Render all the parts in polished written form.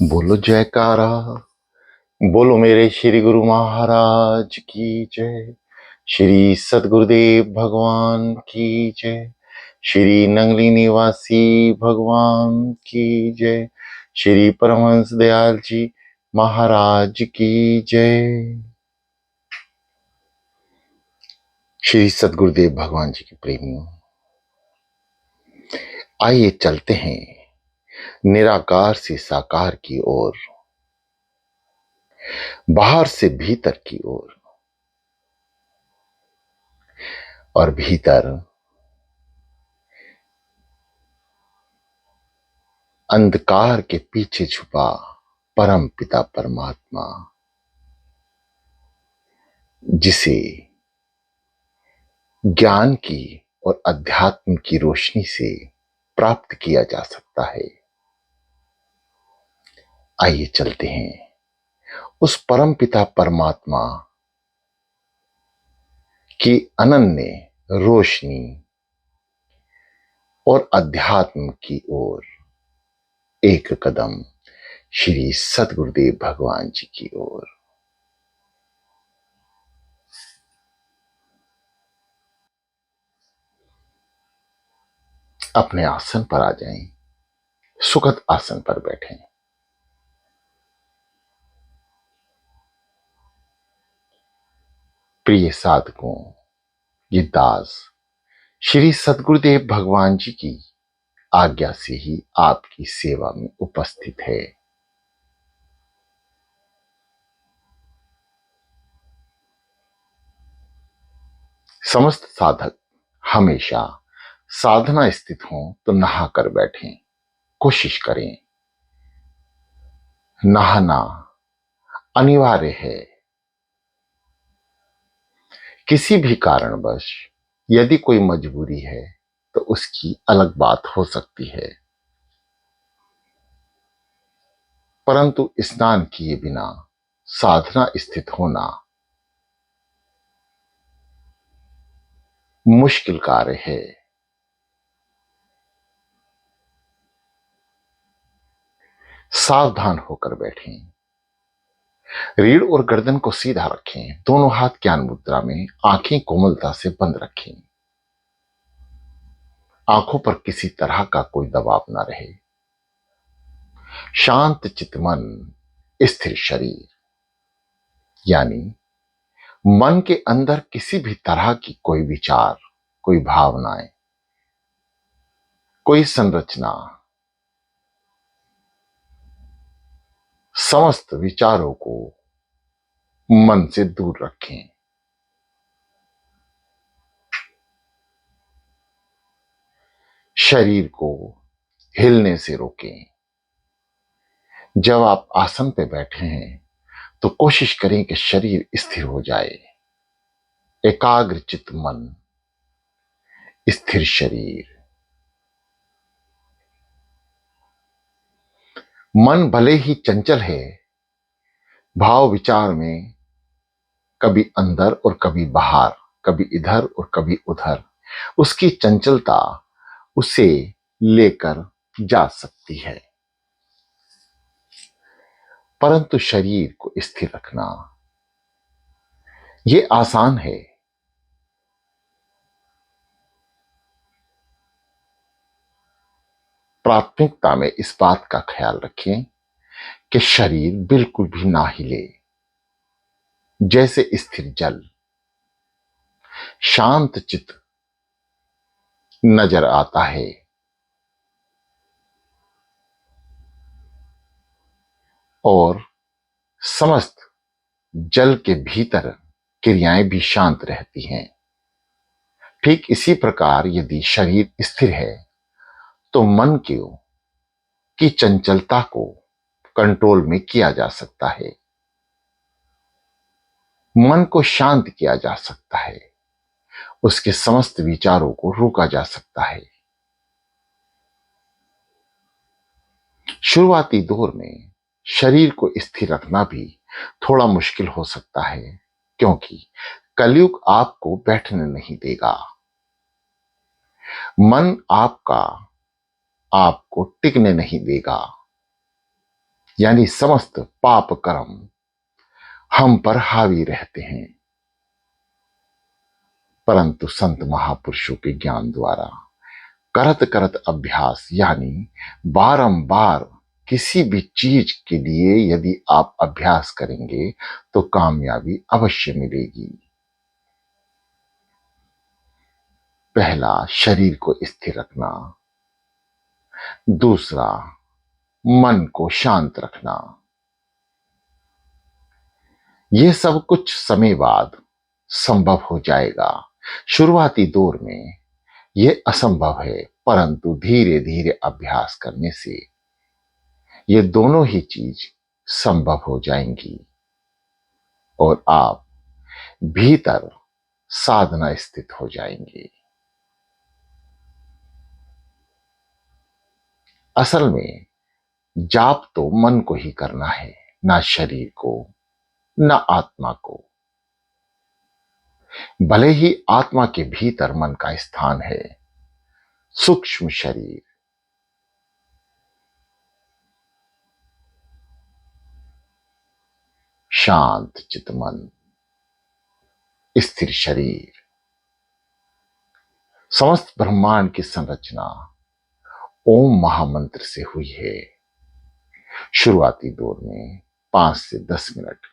बोलो जयकारा। बोलो मेरे श्री गुरु महाराज की जय। श्री सद्गुरुदेव भगवान की जय। श्री नंगली निवासी भगवान की जय। श्री परमहंस दयाल जी महाराज की जय। श्री सद्गुरुदेव भगवान जी के प्रेमियों, आइए चलते हैं निराकार से साकार की ओर, बाहर से भीतर की ओर, और भीतर अंधकार के पीछे छुपा परम पिता परमात्मा, जिसे ज्ञान की और अध्यात्म की रोशनी से प्राप्त किया जा सकता है। आइए चलते हैं उस परम पिता परमात्मा की अनन्य रोशनी और अध्यात्म की ओर, एक कदम श्री सद्गुरुदेव भगवान जी की ओर। अपने आसन पर आ जाएं, सुखद आसन पर बैठें। प्रिय साधकों, ये दास श्री सद्गुरुदेव भगवान जी की आज्ञा से ही आपकी सेवा में उपस्थित है। समस्त साधक हमेशा साधना स्थित हों तो नहा कर बैठें। कोशिश करें, नहाना अनिवार्य है। किसी भी कारणवश यदि कोई मजबूरी है तो उसकी अलग बात हो सकती है, परंतु स्नान किए बिना साधना स्थित होना मुश्किल कार्य है। सावधान होकर बैठें, रीढ़ और गर्दन को सीधा रखें, दोनों हाथ ज्ञान मुद्रा में, आंखें कोमलता से बंद रखें। आंखों पर किसी तरह का कोई दबाव ना रहे। शांत चित्त मन, स्थिर शरीर, यानी मन के अंदर किसी भी तरह की कोई विचार, कोई भावनाएं, कोई संरचना, समस्त विचारों को मन से दूर रखें। शरीर को हिलने से रोकें। जब आप आसन पे बैठे हैं तो कोशिश करें कि शरीर स्थिर हो जाए। एकाग्र चित्त मन, स्थिर शरीर। मन भले ही चंचल है, भाव विचार में कभी अंदर और कभी बाहर, कभी इधर और कभी उधर, उसकी चंचलता उसे लेकर जा सकती है, परंतु शरीर को स्थिर रखना यह आसान है। प्राथमिकता में इस बात का ख्याल रखें कि शरीर बिल्कुल भी ना हिले, जैसे स्थिर जल। शांत चित्त नजर आता है और समस्त जल के भीतर क्रियाएं भी शांत रहती हैं। ठीक इसी प्रकार यदि शरीर स्थिर है तो मन की चंचलता को कंट्रोल में किया जा सकता है, मन को शांत किया जा सकता है, उसके समस्त विचारों को रोका जा सकता है। शुरुआती दौर में शरीर को स्थिर रखना भी थोड़ा मुश्किल हो सकता है, क्योंकि कलयुग आपको बैठने नहीं देगा। मन आपको टिकने नहीं देगा। यानी समस्त पाप कर्म हम पर हावी रहते हैं। परंतु संत महापुरुषों के ज्ञान द्वारा करत करत अभ्यास यानी बारंबार किसी भी चीज के लिए यदि आप अभ्यास करेंगे तो कामयाबी अवश्य मिलेगी। पहला, शरीर को स्थिर रखना। दूसरा, मन को शांत रखना। यह सब कुछ समय बाद संभव हो जाएगा। शुरुआती दौर में यह असंभव है, परंतु धीरे धीरे अभ्यास करने से ये दोनों ही चीज संभव हो जाएंगी और आप भीतर साधना स्थित हो जाएंगे। असल में जाप तो मन को ही करना है, ना शरीर को, ना आत्मा को। भले ही आत्मा के भीतर मन का स्थान है, सूक्ष्म शरीर, शांत चितमन, स्थिर शरीर। समस्त ब्रह्मांड की संरचना ओम महामंत्र से हुई है। शुरुआती दौर में 5 से 10 मिनट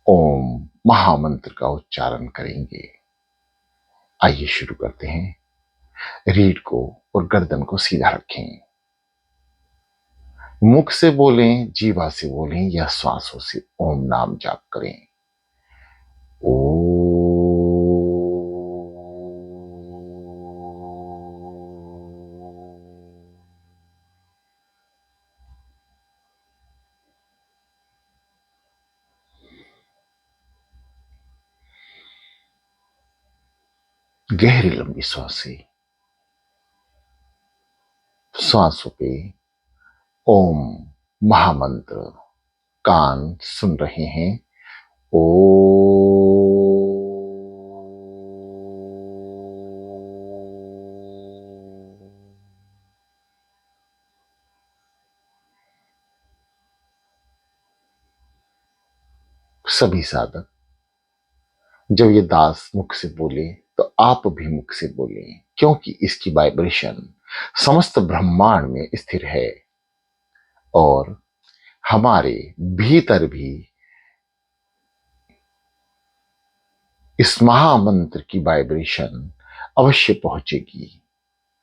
ओम महामंत्र का उच्चारण करेंगे। आइए शुरू करते हैं। रीढ़ को और गर्दन को सीधा रखें। मुख से बोलें, जीवा से बोलें या श्वासों से ओम नाम जाप करें। ओ गहरी लंबी सांसें। श्वासों पे ओम महामंत्र कान सुन रहे हैं। ओ सभी साधक जब ये दास मुख से बोले तो आप भी मुख से बोले, क्योंकि इसकी वाइब्रेशन समस्त ब्रह्मांड में स्थिर है और हमारे भीतर भी इस महामंत्र की वाइब्रेशन अवश्य पहुंचेगी।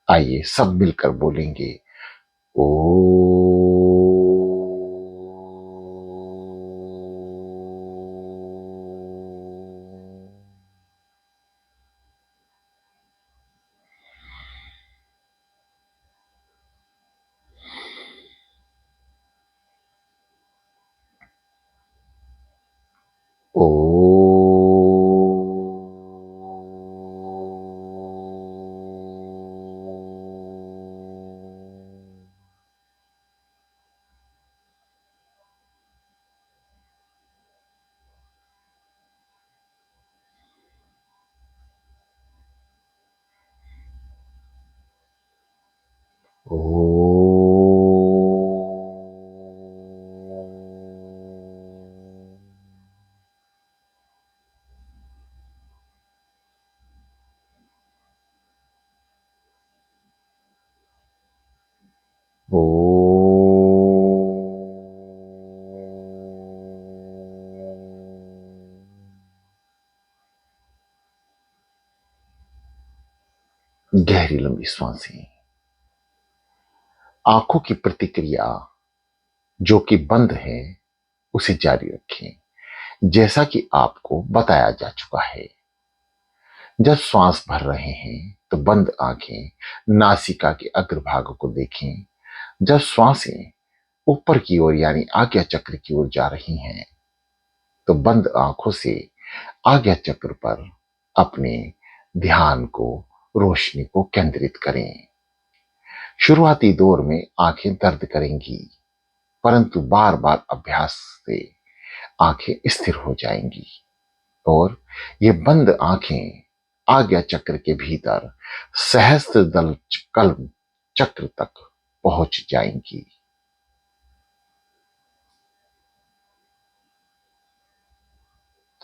आइए सब मिलकर बोलेंगे ओ। ओ ओ गहरी लंबी सांसें। आंखों की प्रतिक्रिया जो कि बंद है उसे जारी रखें। जैसा कि आपको बताया जा चुका है, जब श्वास भर रहे हैं तो बंद आंखें नासिका के अग्रभाग को देखें। जब श्वासें ऊपर की ओर यानी आज्ञा चक्र की ओर जा रही हैं तो बंद आंखों से आज्ञा चक्र पर अपने ध्यान को, रोशनी को केंद्रित करें। शुरुआती दौर में आंखें दर्द करेंगी, परंतु बार बार अभ्यास से आंखें स्थिर हो जाएंगी और ये बंद आंखें आज्ञा चक्र के भीतर सहस्त्र दल कल्प चक्र तक पहुंच जाएंगी।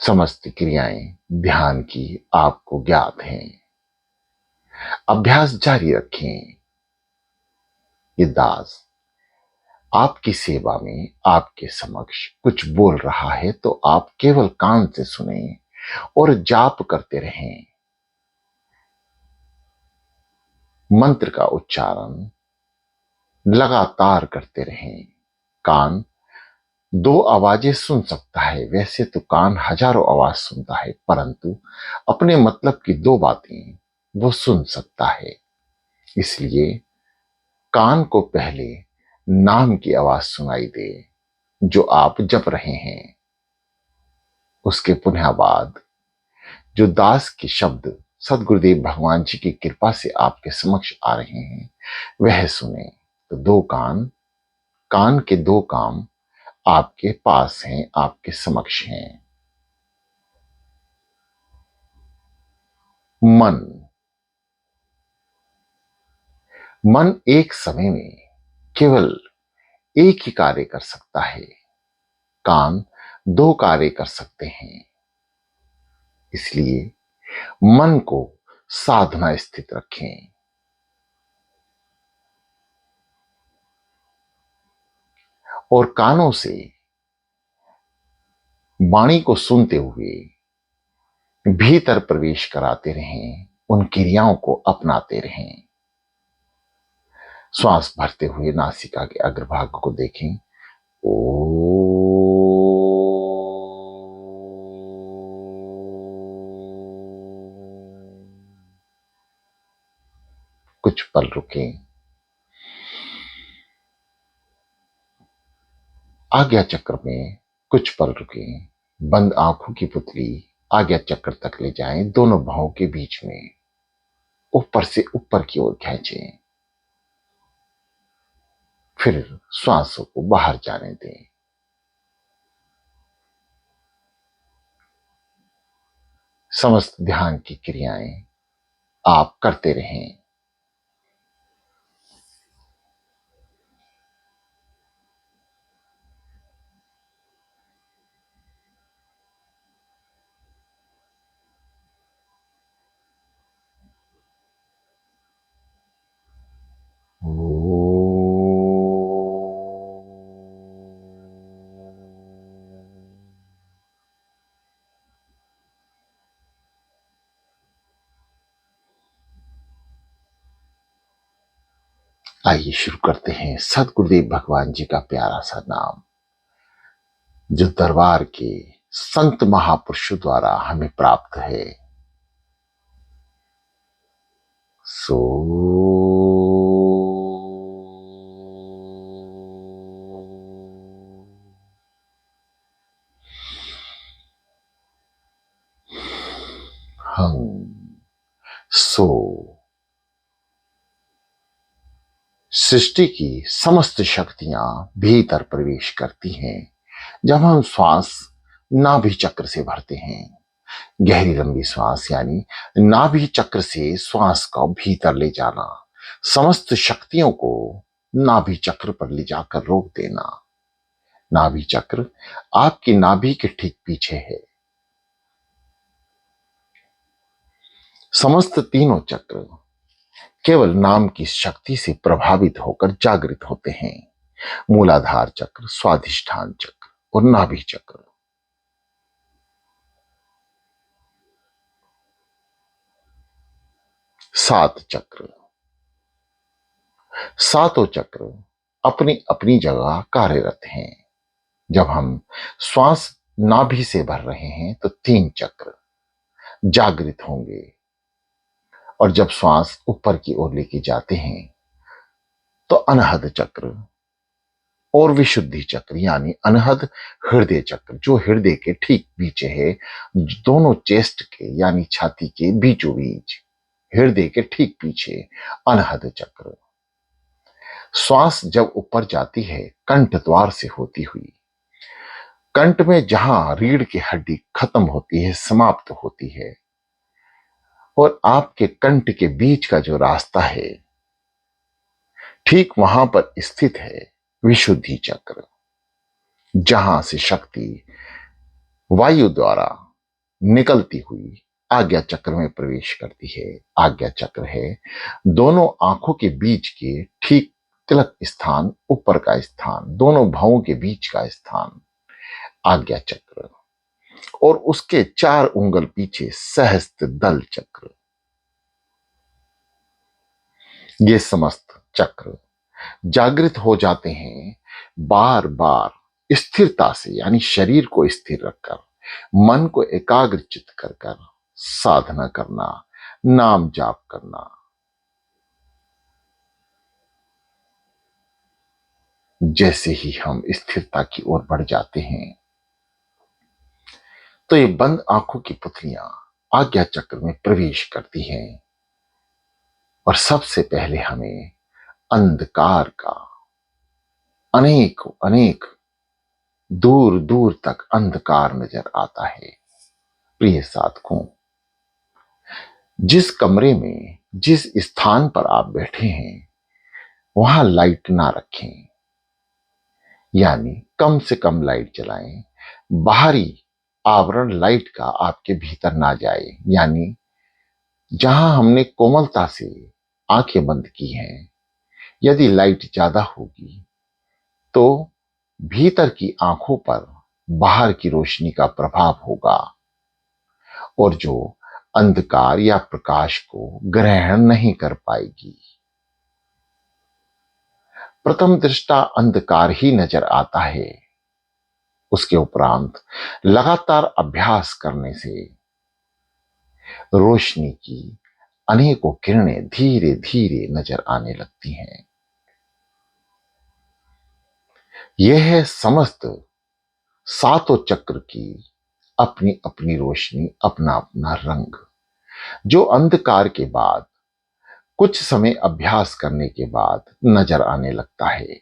समस्त क्रियाएं ध्यान की आपको ज्ञात हैं। अभ्यास जारी रखें। ये दास आपकी सेवा में आपके समक्ष कुछ बोल रहा है तो आप केवल कान से सुने और जाप करते रहें। मंत्र का उच्चारण लगातार करते रहें। कान दो आवाजें सुन सकता है, वैसे तो कान हजारों आवाज सुनता है, परंतु अपने मतलब की दो बातें वो सुन सकता है। इसलिए कान को पहले नाम की आवाज सुनाई दे जो आप जप रहे हैं, उसके पुनः बाद जो दास के शब्द सदगुरुदेव भगवान जी की कृपा से आपके समक्ष आ रहे हैं वह सुने। तो दो कान, कान के दो काम आपके पास हैं, आपके समक्ष हैं। मन, मन एक समय में केवल एक ही कार्य कर सकता है, कान दो कार्य कर सकते हैं। इसलिए मन को साधना स्थित रखें और कानों से वाणी को सुनते हुए भीतर प्रवेश कराते रहें, उन क्रियाओं को अपनाते रहें। श्वास भरते हुए नासिका के अग्रभाग को देखें। ओ कुछ पल रुकें। आज्ञा चक्र में कुछ पल रुकें। बंद आंखों की पुतली आज्ञा चक्र तक ले जाएं, दोनों बाहों के बीच में ऊपर से ऊपर की ओर खींचें। फिर श्वासों को बाहर जाने दें। समस्त ध्यान की क्रियाएं आप करते रहें। आइए शुरू करते हैं सदगुरुदेव भगवान जी का प्यारा सा नाम, जो दरबार के संत महापुरुषों द्वारा हमें प्राप्त है। सो हम सो सृष्टि की समस्त शक्तियां भीतर प्रवेश करती हैं जब हम श्वास नाभि चक्र से भरते हैं। गहरी लंबी श्वास यानी नाभि चक्र से श्वास को भीतर ले जाना, समस्त शक्तियों को नाभि चक्र पर ले जाकर रोक देना। नाभि चक्र आपकी नाभि के ठीक पीछे है। समस्त तीनों चक्र केवल नाम की शक्ति से प्रभावित होकर जागृत होते हैं। मूलाधार चक्र, स्वाधिष्ठान चक्र और नाभि चक्र। सात चक्र, सातों चक्र अपनी अपनी जगह कार्यरत हैं। जब हम श्वास नाभि से भर रहे हैं तो तीन चक्र जागृत होंगे और जब श्वास ऊपर की ओर लेके जाते हैं तो अनहद चक्र और विशुद्धि चक्र यानी अनहद हृदय चक्र, जो हृदय के ठीक पीछे है, दोनों चेस्ट के यानी छाती के बीचों बीच, हृदय के ठीक पीछे अनहद चक्र। श्वास जब ऊपर जाती है कंठ द्वार से होती हुई, कंठ में जहां रीढ़ की हड्डी खत्म होती है, समाप्त होती है, और आपके कंठ के बीच का जो रास्ता है ठीक वहां पर स्थित है विशुद्धि चक्र, जहां से शक्ति वायु द्वारा निकलती हुई आज्ञा चक्र में प्रवेश करती है। आज्ञा चक्र है दोनों आंखों के बीच के ठीक तिलक स्थान, ऊपर का स्थान, दोनों भावों के बीच का स्थान आज्ञा चक्र, और उसके 4 उंगल पीछे सहस्त्र दल चक्र। ये समस्त चक्र जागृत हो जाते हैं बार बार स्थिरता से, यानी शरीर को स्थिर रखकर, मन को एकाग्रचित कर कर साधना करना, नाम जाप करना। जैसे ही हम स्थिरता की ओर बढ़ जाते हैं तो ये बंद आंखों की पुतलियां आज्ञा चक्र में प्रवेश करती हैं और सबसे पहले हमें अंधकार का अनेक अनेक दूर दूर तक अंधकार नजर आता है। प्रिय साधकों, जिस कमरे में, जिस स्थान पर आप बैठे हैं वहां लाइट ना रखें, यानी कम से कम लाइट जलाएं। बाहरी आवरण लाइट का आपके भीतर ना जाए, यानी जहां हमने कोमलता से आंखें बंद की हैं, यदि लाइट ज्यादा होगी तो भीतर की आंखों पर बाहर की रोशनी का प्रभाव होगा और जो अंधकार या प्रकाश को ग्रहण नहीं कर पाएगी। प्रथम दृष्टा अंधकार ही नजर आता है, उसके उपरांत लगातार अभ्यास करने से रोशनी की अनेकों किरणें धीरे धीरे नजर आने लगती हैं। यह है समस्त सातों चक्र की अपनी अपनी रोशनी, अपना अपना रंग, जो अंधकार के बाद कुछ समय अभ्यास करने के बाद नजर आने लगता है।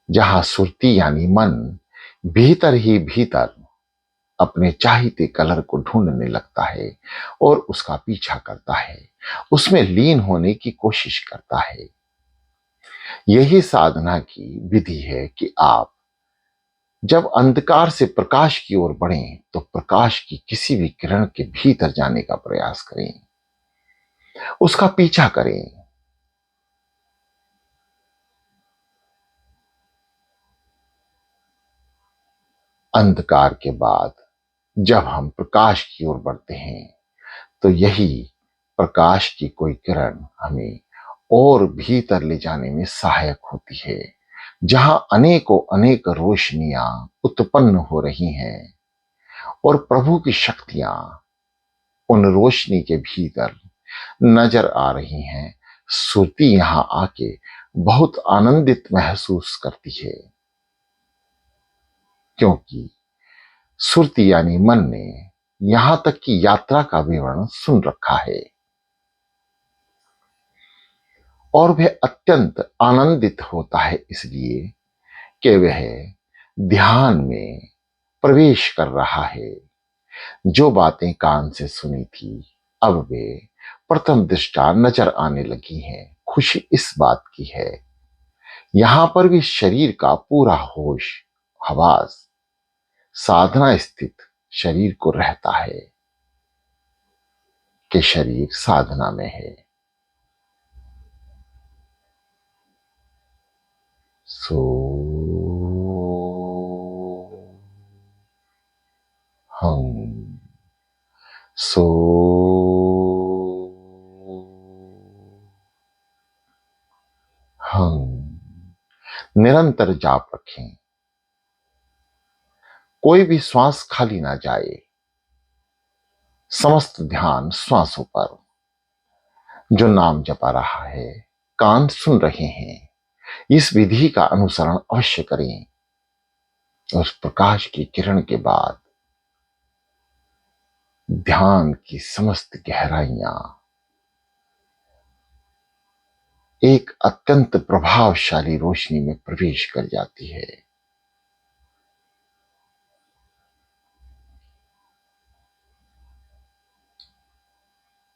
जहां सुरती यानी मन भीतर ही भीतर अपने चाहते कलर को ढूंढने लगता है और उसका पीछा करता है, उसमें लीन होने की कोशिश करता है। यही साधना की विधि है कि आप जब अंधकार से प्रकाश की ओर बढ़ें तो प्रकाश की किसी भी किरण के भीतर जाने का प्रयास करें, उसका पीछा करें। अंधकार के बाद जब हम प्रकाश की ओर बढ़ते हैं तो यही प्रकाश की कोई किरण हमें और भीतर ले जाने में सहायक होती है, जहां अनेकों अनेक रोशनियां उत्पन्न हो रही हैं और प्रभु की शक्तियां उन रोशनी के भीतर नजर आ रही हैं। सुरती यहां आके बहुत आनंदित महसूस करती है, क्योंकि सुरती यानी मन ने यहां तक की यात्रा का विवरण सुन रखा है और वह अत्यंत आनंदित होता है, इसलिए कि वह ध्यान में प्रवेश कर रहा है। जो बातें कान से सुनी थी अब वे प्रथम दृष्टा नजर आने लगी हैं। खुशी इस बात की है यहां पर भी शरीर का पूरा होश हवास साधना स्थित शरीर को रहता है कि शरीर साधना में है। सो हम सो हम निरंतर जाप रखें, कोई भी श्वास खाली ना जाए। समस्त ध्यान श्वासों पर। जो नाम जपा रहा है कान सुन रहे हैं, इस विधि का अनुसरण अवश्य करें। उस प्रकाश की किरण के बाद ध्यान की समस्त गहराइयां एक अत्यंत प्रभावशाली रोशनी में प्रवेश कर जाती है,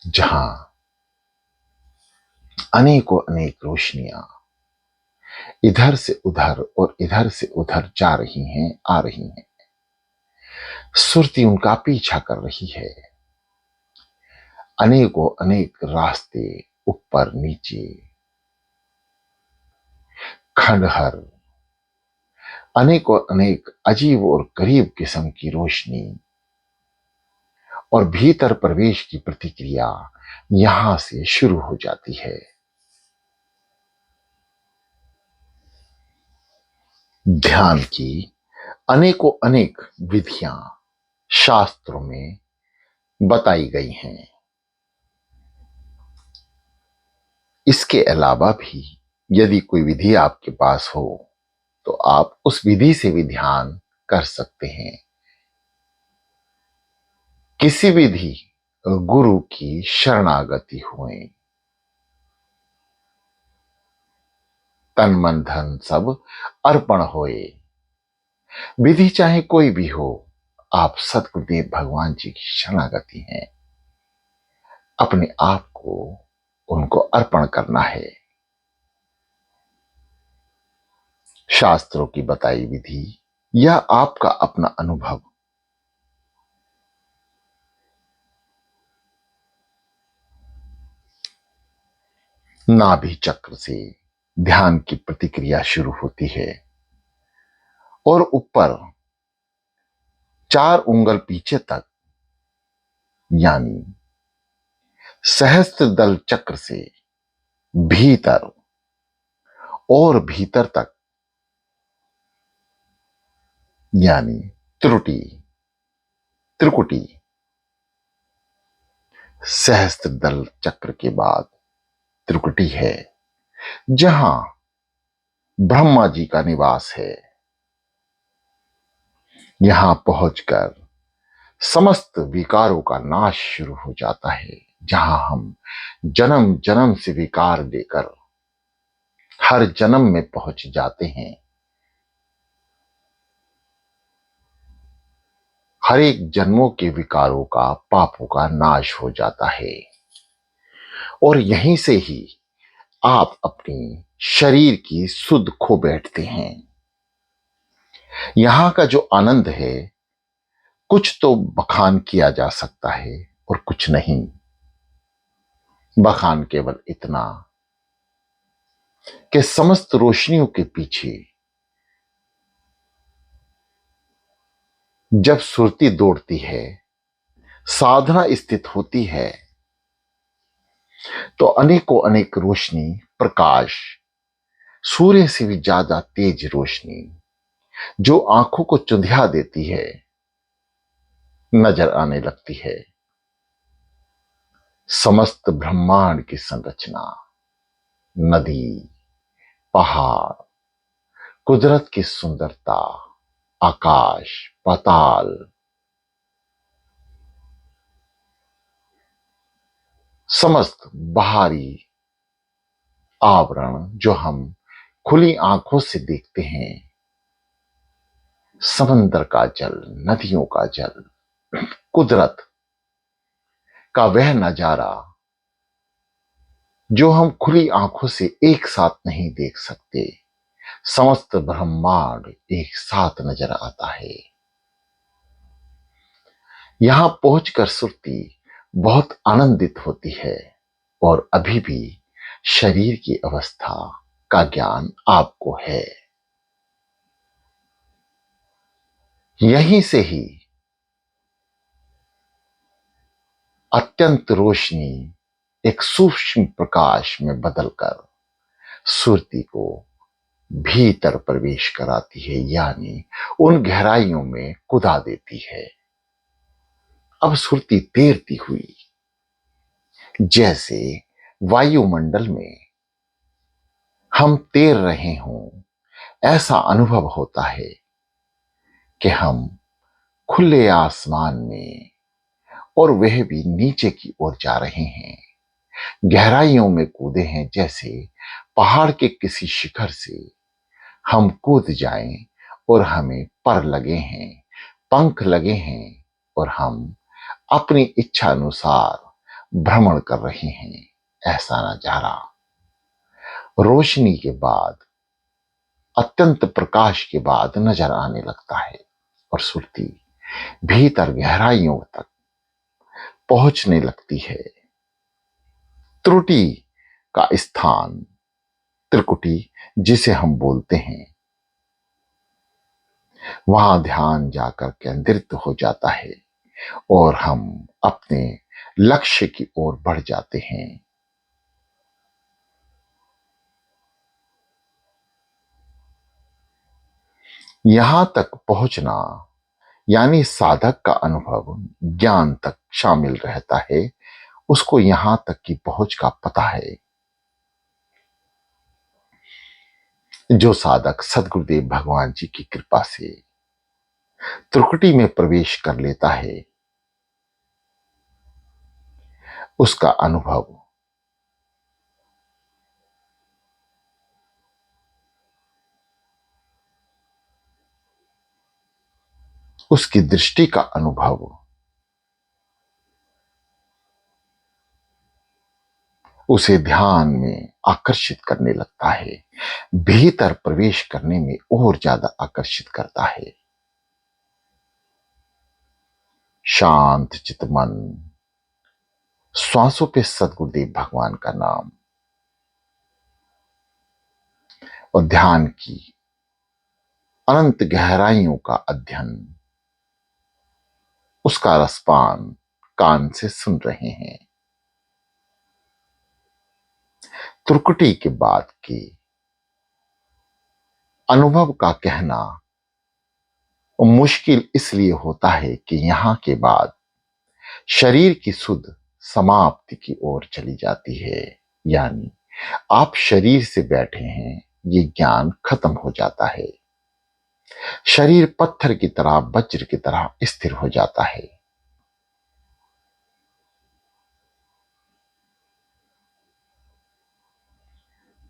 जहां अनेकों अनेक रोशनियां इधर से उधर और इधर से उधर जा रही हैं, आ रही हैं। सुरती उनका पीछा कर रही है। अनेकों अनेक रास्ते, ऊपर नीचे, खंडहर, अनेकों अनेक अजीब और गरीब किस्म की रोशनी और भीतर प्रवेश की प्रतिक्रिया यहां से शुरू हो जाती है। ध्यान की अनेकों अनेक विधियां शास्त्रों में बताई गई हैं। इसके अलावा भी यदि कोई विधि आपके पास हो तो आप उस विधि से भी ध्यान कर सकते हैं। किसी विधि गुरु की शरणागति हुए, तन मन धन सब अर्पण होए। विधि चाहे कोई भी हो, आप सतगुरुदेव भगवान जी की शरणागति हैं। अपने आप को उनको अर्पण करना है। शास्त्रों की बताई विधि या आपका अपना अनुभव नाभि चक्र से ध्यान की प्रतिक्रिया शुरू होती है और ऊपर 4 उंगल पीछे तक यानी सहस्त्र दल चक्र से भीतर और भीतर तक यानी त्रुटि, त्रिकुटी, सहस्त्र दल चक्र के बाद त्रिकुटी है, जहां ब्रह्मा जी का निवास है। यहां पहुंचकर समस्त विकारों का नाश शुरू हो जाता है, जहां हम जन्म जन्म से विकार लेकर हर जन्म में पहुंच जाते हैं। हर एक जन्मों के विकारों का, पापों का नाश हो जाता है और यहीं से ही आप अपनी शरीर की सुध खो बैठते हैं। यहां का जो आनंद है, कुछ तो बखान किया जा सकता है और कुछ नहीं। बखान केवल इतना कि समस्त रोशनियों के पीछे जब सुरती दौड़ती है, साधना स्थित होती है, तो अनेकों अनेक रोशनी, प्रकाश, सूर्य से भी ज्यादा तेज रोशनी जो आंखों को चुंधिया देती है, नजर आने लगती है। समस्त ब्रह्मांड की संरचना, नदी, पहाड़, कुदरत की सुंदरता, आकाश, पाताल, समस्त बाहरी आवरण जो हम खुली आंखों से देखते हैं, समंदर का जल, नदियों का जल, कुदरत का वह नजारा जो हम खुली आंखों से एक साथ नहीं देख सकते, समस्त ब्रह्मांड एक साथ नजर आता है। यहां पहुंचकर सुरती बहुत आनंदित होती है और अभी भी शरीर की अवस्था का ज्ञान आपको है। यहीं से ही अत्यंत रोशनी एक सूक्ष्म प्रकाश में बदलकर सुरती को भीतर प्रवेश कराती है, यानी उन गहराइयों में कुदा देती है। अब सुरती तैरती हुई जैसे वायुमंडल में हम तैर रहे हों, ऐसा अनुभव होता है कि हम खुले आसमान में, और वह भी नीचे की ओर जा रहे हैं, गहराइयों में कूदे हैं, जैसे पहाड़ के किसी शिखर से हम कूद जाएं और हमें पर लगे हैं, पंख लगे हैं और हम अपनी इच्छा अनुसार भ्रमण कर रहे हैं। ऐसा नजारा रोशनी के बाद, अत्यंत प्रकाश के बाद नजर आने लगता है और सुरती भीतर गहराइयों तक पहुंचने लगती है। त्रुटि का स्थान, त्रिकुटी जिसे हम बोलते हैं, वहां ध्यान जाकर केंद्रित हो जाता है और हम अपने लक्ष्य की ओर बढ़ जाते हैं। यहां तक पहुंचना यानी साधक का अनुभव ज्ञान तक शामिल रहता है, उसको यहां तक की पहुंच का पता है। जो साधक सदगुरुदेव भगवान जी की कृपा से त्रिकुटी में प्रवेश कर लेता है, उसका अनुभव उसकी दृष्टि का अनुभव उसे ध्यान में आकर्षित करने लगता है, भीतर प्रवेश करने में और ज्यादा आकर्षित करता है। शांत चित मन, श्वासों पे सदगुरुदेव भगवान का नाम और ध्यान की अनंत गहराइयों का अध्ययन, उसका रसपान कान से सुन रहे हैं। त्रिकुटी के बाद के अनुभव का कहना मुश्किल इसलिए होता है कि यहां के बाद शरीर की सुध समाप्ति की ओर चली जाती है, यानी आप शरीर से बैठे हैं, ये ज्ञान खत्म हो जाता है। शरीर पत्थर की तरह, वज्र की तरह स्थिर हो जाता है।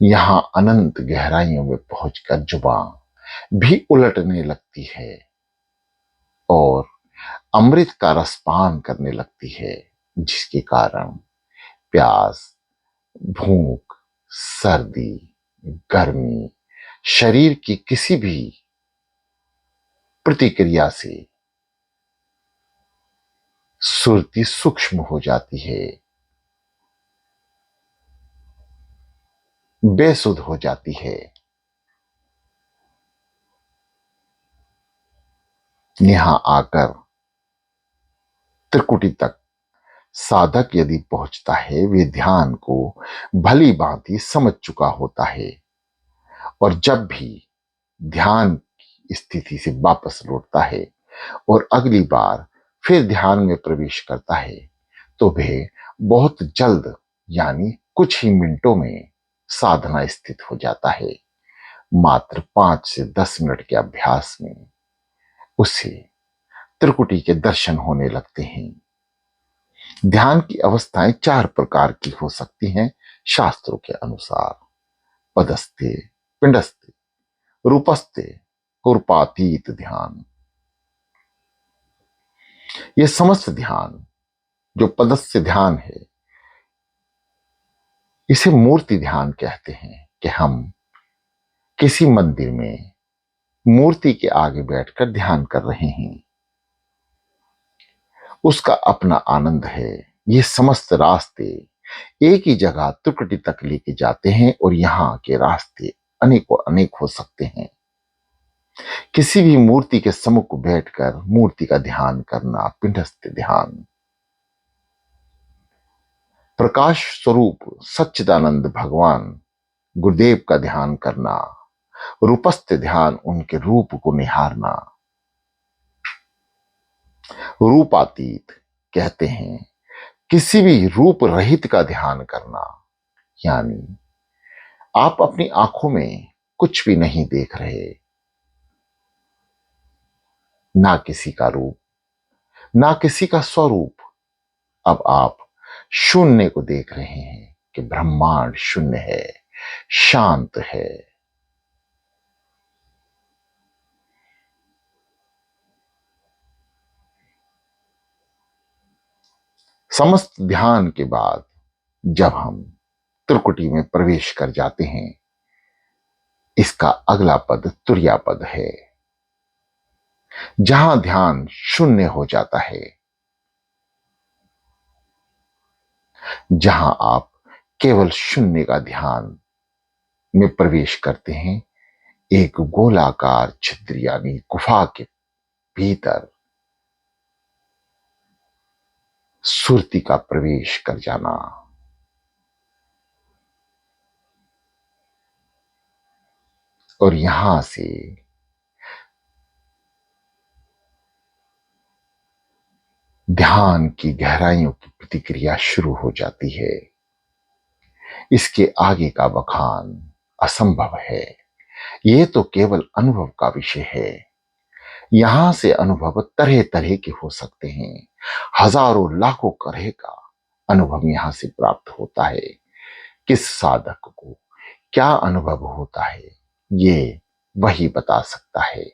यहां अनंत गहराइयों में पहुंचकर जुबान भी उलटने लगती है और अमृत का रसपान करने लगती है, जिसके कारण प्यास, भूख, सर्दी, गर्मी, शरीर की किसी भी प्रतिक्रिया से सुरती सूक्ष्म हो जाती है, बेसुध हो जाती है। यहां आकर त्रिकुटी तक साधक यदि पहुंचता है, वे ध्यान को भली भांति समझ चुका होता है और जब भी ध्यान की स्थिति से वापस लौटता है और अगली बार फिर ध्यान में प्रवेश करता है, तो वह बहुत जल्द यानी कुछ ही मिनटों में साधना स्थित हो जाता है। मात्र 5 से 10 मिनट के अभ्यास में उसे त्रिकुटी के दर्शन होने लगते हैं। ध्यान की अवस्थाएं 4 प्रकार की हो सकती हैं शास्त्रों के अनुसार: पदस्थे, पिंडस्थे, रूपस्थे, रूपातीत ध्यान। ये समस्त ध्यान, जो पदस्थ ध्यान है, इसे मूर्ति ध्यान कहते हैं कि हम किसी मंदिर में मूर्ति के आगे बैठकर ध्यान कर रहे हैं। उसका अपना आनंद है। ये समस्त रास्ते एक ही जगह त्रिकुटी तक लेके जाते हैं और यहाँ के रास्ते अनेकों अनेक हो सकते हैं। किसी भी मूर्ति के सम्मुख बैठकर मूर्ति का ध्यान करना पिंडस्थ ध्यान। प्रकाश स्वरूप सच्चिदानंद भगवान गुरुदेव का ध्यान करना, रूपस्थ ध्यान उनके रूप को निहारना। रूपातीत कहते हैं किसी भी रूप रहित का ध्यान करना, यानी आप अपनी आंखों में कुछ भी नहीं देख रहे, ना किसी का रूप, ना किसी का स्वरूप। अब आप शून्य को देख रहे हैं कि ब्रह्मांड शून्य है, शांत है। समस्त ध्यान के बाद जब हम त्रिकुटी में प्रवेश कर जाते हैं, इसका अगला पद तुर्या पद है। जहां ध्यान शून्य हो जाता है, जहां आप केवल शून्य का ध्यान में प्रवेश करते हैं, एक गोलाकार छिद्र यानी गुफा के भीतर सुरती का प्रवेश कर जाना। और यहां से ध्यान की गहराइयों की प्रतिक्रिया शुरू हो जाती है। इसके आगे का बखान असंभव है। यह तो केवल अनुभव का विषय है। यहां से अनुभव तरह तरह के हो सकते हैं। हजारों लाखों तरह का अनुभव यहां से प्राप्त होता है। किस साधक को क्या अनुभव होता है, ये वही बता सकता है।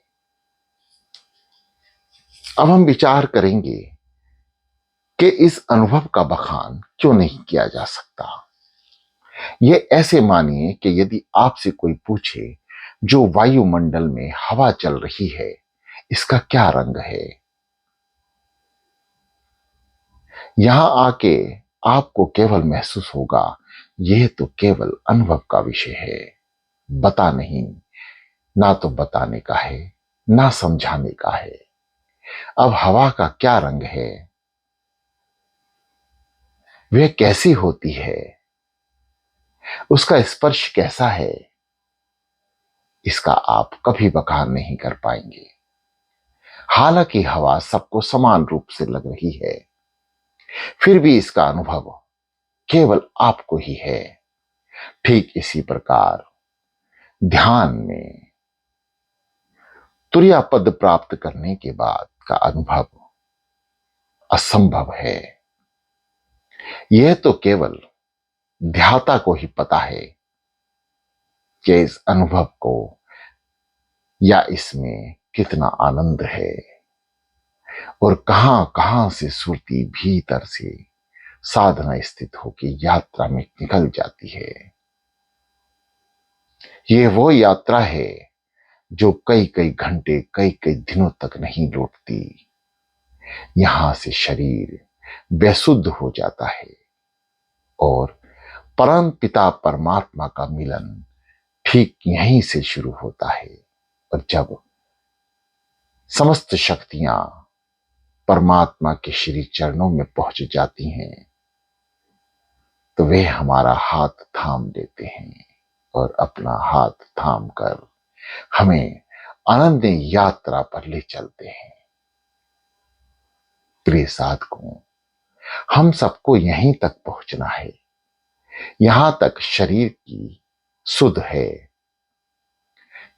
अब हम विचार करेंगे कि इस अनुभव का बखान क्यों नहीं किया जा सकता। ये ऐसे मानिए कि यदि आपसे कोई पूछे, जो वायुमंडल में हवा चल रही है, इसका क्या रंग है? यहां आके आपको केवल महसूस होगा, यह तो केवल अनुभव का विषय है, बता नहीं, ना तो बताने का है, ना समझाने का है। अब हवा का क्या रंग है, वह कैसी होती है, उसका स्पर्श कैसा है, इसका आप कभी बखान नहीं कर पाएंगे। हालांकि हवा सबको समान रूप से लग रही है, फिर भी इसका अनुभव केवल आपको ही है। ठीक इसी प्रकार ध्यान में तुरैया पद प्राप्त करने के बाद का अनुभव असंभव है। यह तो केवल ध्याता को ही पता है कि इस अनुभव को या इसमें कितना आनंद है, और कहां कहां से सुरती भीतर से साधना स्थित होकर यात्रा में निकल जाती है। यह वो यात्रा है जो कई कई घंटे, कई कई दिनों तक नहीं लौटती। यहां से शरीर बेसुध हो जाता है और परम पिता परमात्मा का मिलन ठीक यहीं से शुरू होता है। और जब समस्त शक्तियां परमात्मा के श्री चरणों में पहुंच जाती हैं, तो वे हमारा हाथ थाम लेते हैं और अपना हाथ थाम कर हमें आनंद यात्रा पर ले चलते हैं। प्रिय साधकों, हम सबको यहीं तक पहुंचना है। यहां तक शरीर की सुध है।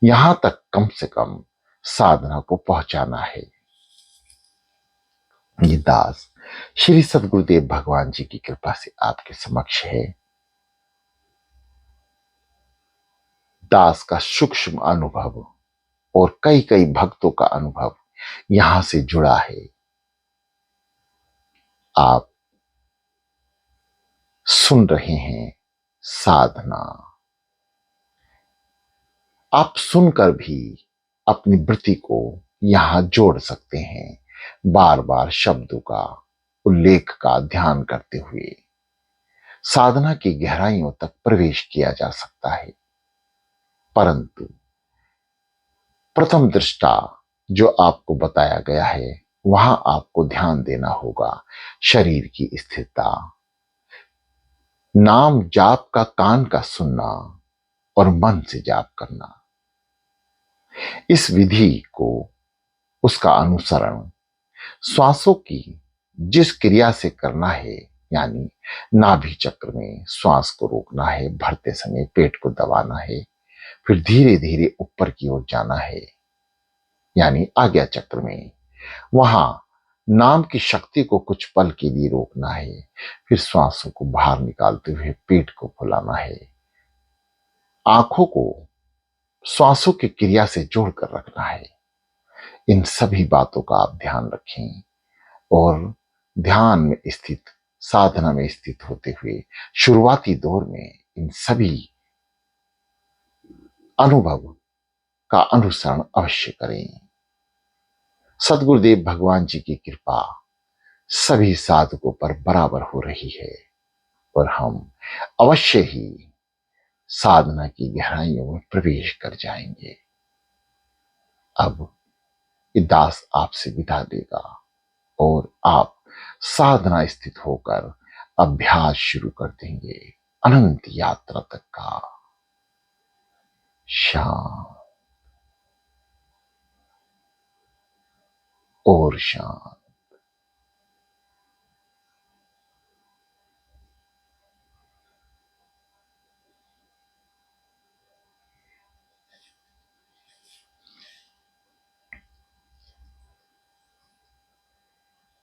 यहां तक कम से कम साधना को पहुंचाना है। ये दास श्री सदगुरुदेव भगवान जी की कृपा से आपके समक्ष है। दास का सूक्ष्म अनुभव और कई कई भक्तों का अनुभव यहां से जुड़ा है। आप सुन रहे हैं साधना। आप सुनकर भी अपनी वृत्ति को यहां जोड़ सकते हैं, बार बार शब्दों का उल्लेख का ध्यान करते हुए साधना की गहराइयों तक प्रवेश किया जा सकता है। परंतु प्रथम दृष्टा जो आपको बताया गया है, वहां आपको ध्यान देना होगा शरीर की स्थिरता, नाम जाप का कान का सुनना और मन से जाप करना। इस विधि को, उसका अनुसरण श्वासों की जिस क्रिया से करना है, यानी नाभि चक्र में श्वास को रोकना है, भरते समय पेट को दबाना है, फिर धीरे धीरे ऊपर की ओर जाना है, यानी आज्ञा चक्र में वहां नाम की शक्ति को कुछ पल के लिए रोकना है, फिर श्वासों को बाहर निकालते हुए पेट को फुलाना है। आंखों को श्वासों की क्रिया से जोड़कर रखना है। इन सभी बातों का आप ध्यान रखें और ध्यान में स्थित, साधना में स्थित होते हुए शुरुआती दौर में इन सभी अनुभव का अनुसरण अवश्य करें। सदगुरुदेव भगवान जी की कृपा सभी साधकों पर बराबर हो रही है और हम अवश्य ही साधना की गहराइयों में प्रवेश कर जाएंगे। अब ये दास आपसे विदा लेगा और आप साधना स्थित होकर अभ्यास शुरू कर देंगे अनंत यात्रा तक का। शांत और शांत।